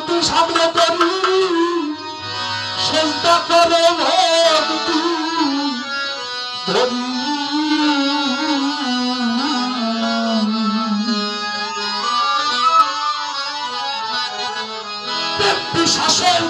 সামনে করি সেজদা করে ভক্তি ধরি বিশ্বাসের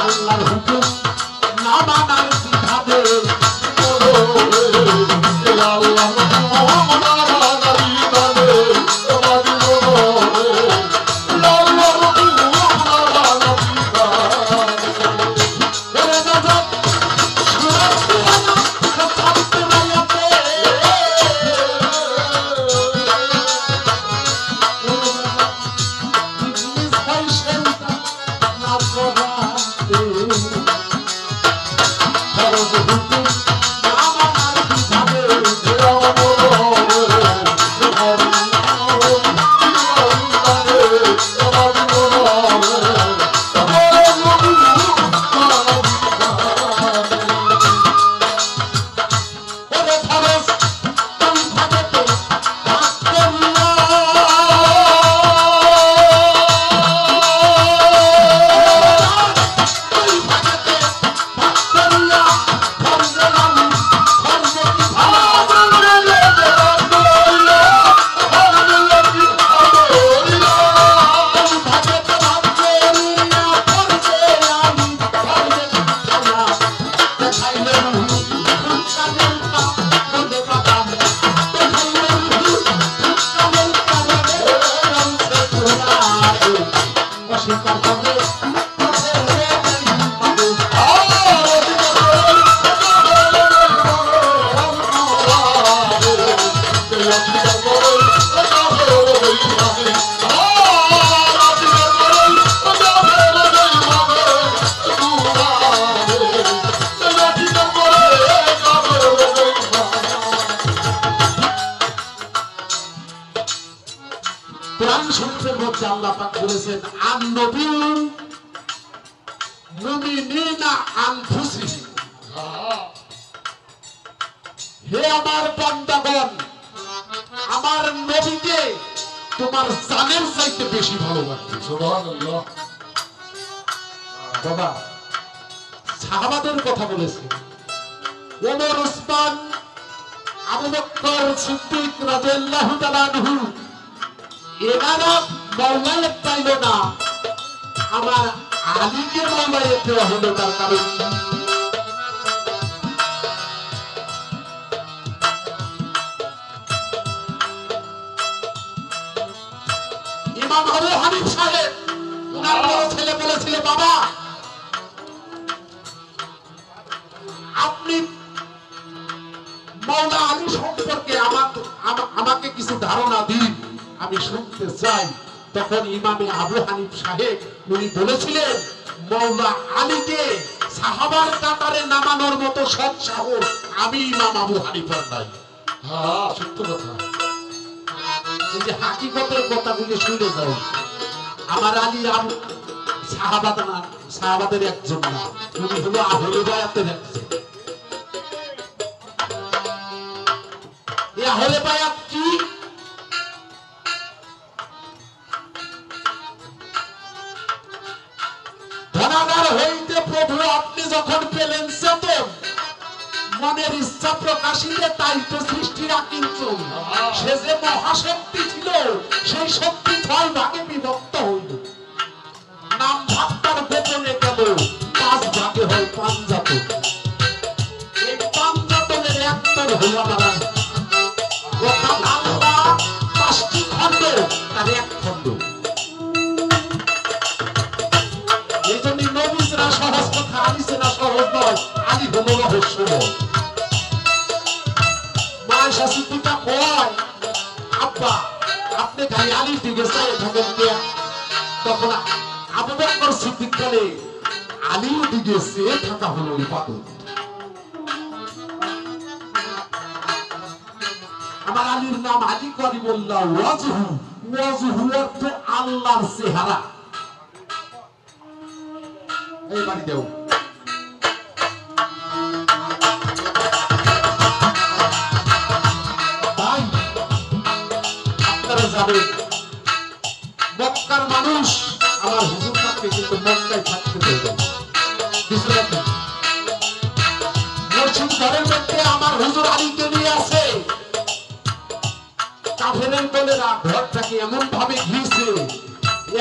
আল্লাহর হুকুম না মানার বিধানে আল্লাহ পাক বলেছেন আন-নবিয়্যুন মুমিনিনা আনফুসিহিম, হে আমার বান্দাগণ, আমার নবীকে তোমার জানের চাইতে বেশি ভালোবাসবে। সুবহানাল্লাহ। বাবা সাহাবাদের কথা বলেছে, ওমর, ওসমান, আবু বকর সিদ্দিক রাদিয়াল্লাহু তাআলা আনহু, এনারা মাওলায়েত পাইল না, আমার আলীকে মাওলায়েত দেওয়া হলো। তার কারণ ইমাম আবু হানিফা সাহেব ওনার বড় ছেলে বলেছিল, বাবা আপনি মাওলা আলী সম্পর্কে আমাকে কিছু ধারণা দিন, আমি শুনতে চাই। তখন ইমামে আবু হানিফ সাহেব উনি বলেছিলেন, মাওলা আলীকে সাহাবার কাতারে নামানোর মতো সৎ সাহস আমি ইমাম আবু হানিফার নাই। হ্যাঁ, সত্য কথা। এই যে হাকিকতের কথাগুলি শুনে যাও, আমার আলী সাহাবাদের একজন না, উনি হলো আহলে বায়াতের একজন। এই আহলে বায়াত কি? ধনাগার হইতে প্রভু আপনি যখন পেলেন চেতন, মনের ইচ্ছা প্রকাশিতে তাই তো সৃষ্টির আকিঞ্চন। সে যে মহাশক্তি ছিল, সেই শক্তি 6 ভাগে বিভক্ত হইল। নাম ভাবটার গোপনে গেল 5 ভাগে হয় পাঞ্জাতন। এই পাঞ্জাতনের একটার হল আমার অর্থাৎ আল্লাহ 5টি খণ্ড, তার এক খণ্ড। এই জন্য নবীরা সহজ কথা, আলীরা সহজ নয়, আলী হল রহস্যময়। মায়েশা সিদ্দিকা কয়, আব্বা আপনি খালি আলীর দিকে চাই থাকেন কেন? তখন আবু বকর সিদ্দিক বলে, আলীর দিকে চেয়ে থাকা হলো ইবাদত। আমার আলীর নাম আলী করিমুল্লাহ ওয়াজহু, ওয়াজহু অর্থ আল্লাহর চেহারা। এই বাড়ি দেও। তাই আপনারা যাবেন, মক্কার মানুষ আমার হুজুর পাককে কিন্তু মক্কায় থাকতে দেবে কিছু রাখেন। মসজিদ ঘরের মধ্যে আমার হুজুর আলীকে নিয়ে আছে, কাফেরের দলেরা ঘরটাকে এমন ভাবে ঘিরছে,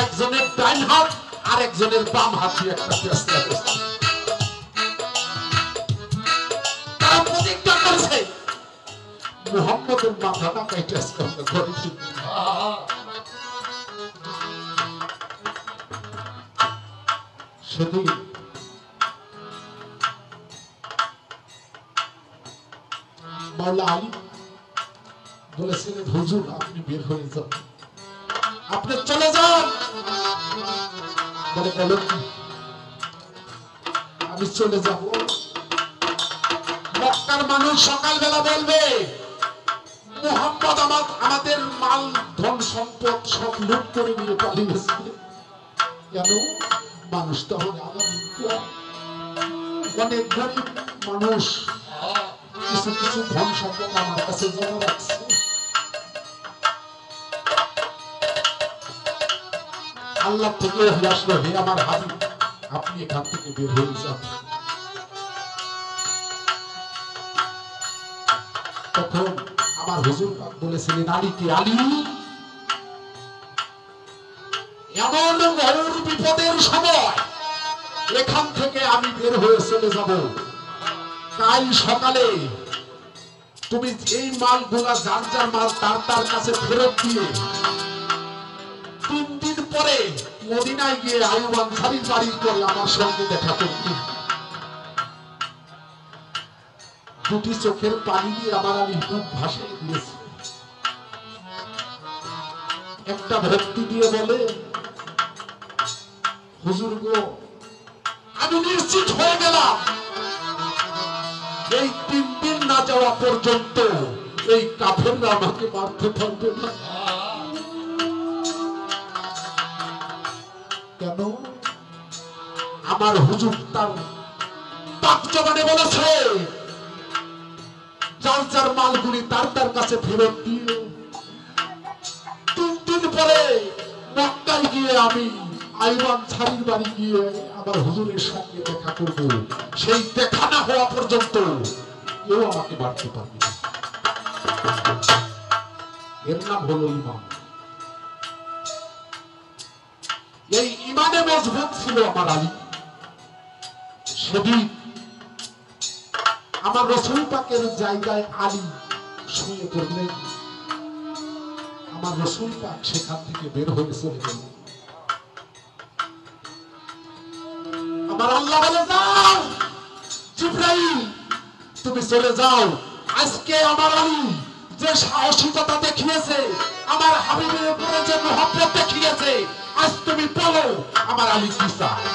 একজনের ডাইন হাত আর একজনের বাম হাতে একটা ফেরেশতা বসে। তারা প্রতিজ্ঞা করেছে মুহাম্মদের মাথাটা কেটে আজকে ঘরে ফিরবে। সেদিন মাওলা আলী বলেছিলেন, হুজুর আপনি বের হয়ে যান, আপনি চলে যান। বলে, বলো কি? আমি চলে যাব? মক্কার মানুষ সকালবেলা বলবে মুহাম্মদ আমাদের মাল ধন সম্পদ সব লুট করে নিয়ে পালিয়েছে। কেন? মানুষ তখন অনেক গরিব মানুষ, কিছু কিছু ধন সম্পদ আমার কাছে জমা রাখছে। আল্লাহ থেকে আসলো, হে আমার হাবিব আপনি এখান থেকে বের হয়ে যান। তখন আমার হুজুর পাক বলেছিলেন আলীকে, আলী এমন ঘোর বিপদের সময় এখান থেকে আমি বের হয়ে চলে যাব, কাল সকালে তুমি এই মালগুলা যার যার মাল তার কাছে ফেরত দিয়ে 3 দিন পরে মদিনায় গিয়ে আইয়ুব আনসারীর বাড়ির করে আমার সঙ্গে দেখা করতে। দুটি চোখের পানি দিয়ে আমার আলী বুক ভাসিয়ে দিয়েছে। একটা ভক্তি দিয়ে বলে, হুজুর গো আমি নিশ্চিত হয়ে গেলাম এই 3 দিন না যাওয়া পর্যন্ত এই কাফেররা আমাকে মারতে পারবে না। কেন? আমার হুজুর তার পাক জবানে বলেছে, যার যার মালগুলি তার তার কাছে ফেরত দিয়ে 3 দিন পরে মক্কায় গিয়ে আমি আইমান ছাড়ির বাড়ি গিয়ে আমার হুজুরের সঙ্গে দেখা করব। সেই দেখা না হওয়া পর্যন্ত কেউ আমাকে বাড়তে পারবে না। এর নাম হলো ঈমান। এই ঈমানে মজবুত ছিল আমার আলী। সেদিন আমার রাসূল পাকের জায়গায় আলী শুয়ে পড়লেন। আমার রাসূল পাক সেখান থেকে বের হয়ে চলে গেলেন। আমার আল্লাহ বলে, যাও জিবরাইল, তুমি চলে যাও। আজকে আমার আলী যে সাহসিকতা দেখিয়েছে, আমার হাবিবের উপরে যে মহব্বত দেখিয়েছে, আজ তুমি বলো আমার আলী কি চায়।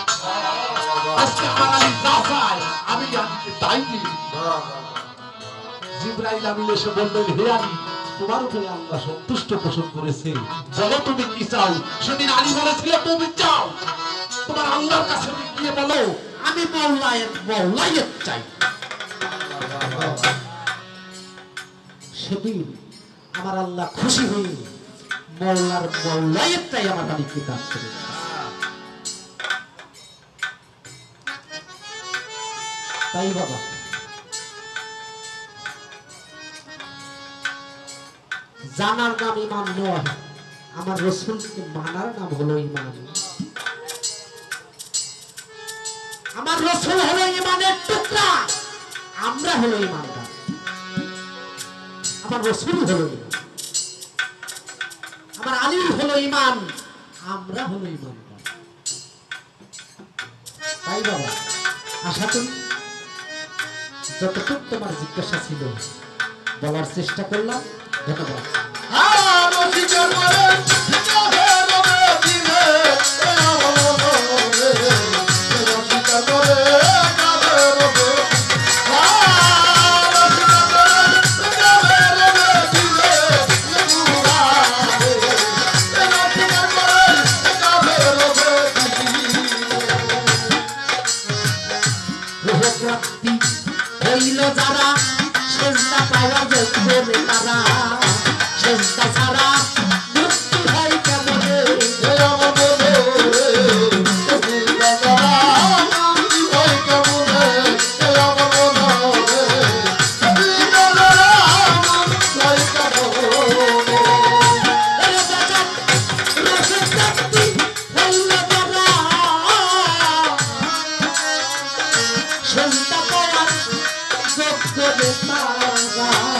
আজকে আমার আলী যা চায় আমি আলীকে তাই দিই। জিবরাইল আমিন এসে বললেন, হে আলী, তোমার উপরে আল্লাহ সন্তুষ্ট পোষণ করেছে, বলো তুমি কি চাও। সেদিন আলী বলেছিল, তুমি চাও তোমার আল্লাহর কাছে গিয়ে বলো আমি মওলায়েত চাই। সেদিন আমার আল্লাহ খুশি হয়ে মওলার মওলায়েতটাই আমার আলীকে দান করে। তাই বাবা, জানার নাম ঈমান নয়, আমার রাসূলকে মানার নাম হলো ঈমান। আমার রাসূল হলো ঈমানের টুকরা, আমরা হলো ঈমানদার। আমার রাসূল হলো ঈমান, আমার আলী হলো ঈমান, আমরা হলো ঈমানদার। তাই বাবা, আশা করি যতটুকু তোমার জিজ্ঞাসা ছিল বলার চেষ্টা করলাম। ধন্যবাদ। যারা সেজদা পাওয়া যোগ্য তারা সেজদা ছাড়া মুক্তি হয় কেমনে। সেজদা পাওয়ার যোগ্য তারা